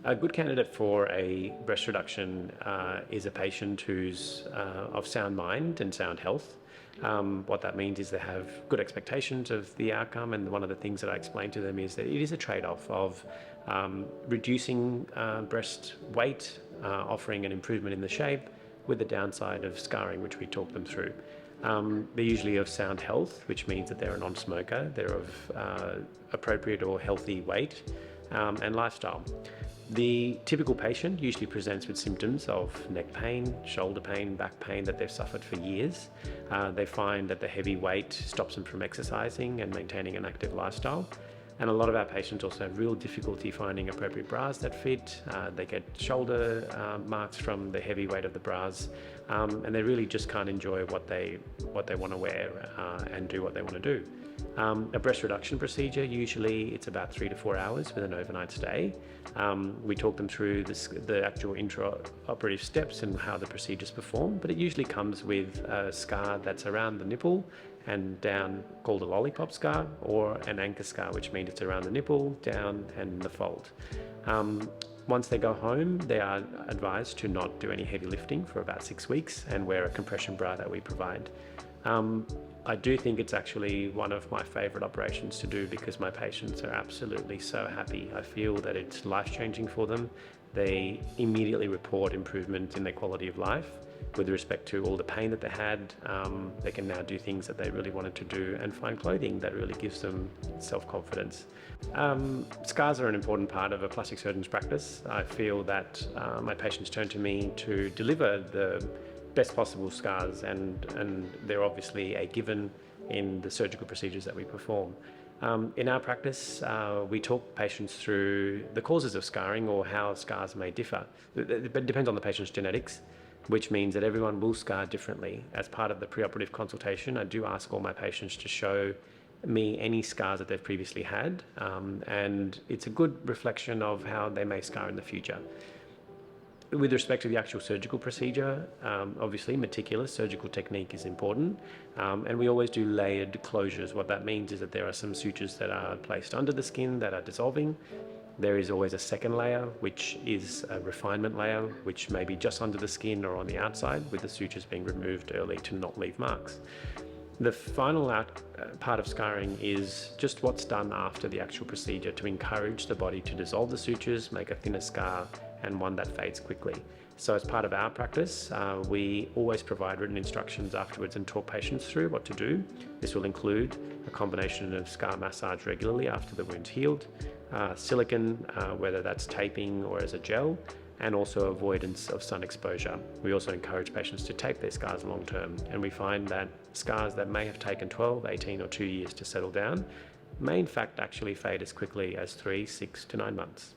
A good candidate for a breast reduction is a patient who's of sound mind and sound health. What that means is they have good expectations of the outcome, and one of the things that I explain to them is that it is a trade-off of reducing breast weight, offering an improvement in the shape, with the downside of scarring, which we talk them through. They're usually of sound health, which means that they're a non-smoker, they're of appropriate or healthy weight, and lifestyle. The typical patient usually presents with symptoms of neck pain, shoulder pain, back pain that they've suffered for years. They find that the heavy weight stops them from exercising and maintaining an active lifestyle. And a lot of our patients also have real difficulty finding appropriate bras that fit. They get shoulder marks from the heavy weight of the bras, and they really just can't enjoy what they want to wear and do what they want to do. A breast reduction procedure, usually it's about 3 to 4 hours with an overnight stay. We talk them through the actual intraoperative steps and how the procedures perform, but it usually comes with a scar that's around the nipple and down, called a lollipop scar, or an anchor scar, which means it's around the nipple, down, and the fold. Once they go home, they are advised to not do any heavy lifting for about 6 weeks and wear a compression bra that we provide. I do think it's actually one of my favorite operations to do because my patients are absolutely so happy. I feel that it's life-changing for them. They immediately report improvement in their quality of life with respect to all the pain that they had. They can now do things that they really wanted to do and find clothing that really gives them self-confidence. Scars are an important part of a plastic surgeon's practice. I feel that my patients turn to me to deliver the best possible scars, and they're obviously a given in the surgical procedures that we perform. In our practice, we talk patients through the causes of scarring or how scars may differ. It depends on the patient's genetics, which means that everyone will scar differently. As part of the preoperative consultation, I do ask all my patients to show me any scars that they've previously had, and it's a good reflection of how they may scar in the future. With respect to the actual surgical procedure, obviously meticulous surgical technique is important, and we always do layered closures. What that means is that there are some sutures that are placed under the skin that are dissolving. There is always a second layer, which is a refinement layer, which may be just under the skin or on the outside, with the sutures being removed early to not leave marks. The final part of scarring is just what's done after the actual procedure to encourage the body to dissolve the sutures, make a thinner scar, and one that fades quickly. So as part of our practice, we always provide written instructions afterwards and talk patients through what to do. This will include a combination of scar massage regularly after the wound's healed, silicone, whether that's taping or as a gel, and also avoidance of sun exposure. We also encourage patients to tape their scars long term, and we find that scars that may have taken 12, 18 or 2 years to settle down may in fact actually fade as quickly as 3, 6 to 9 months.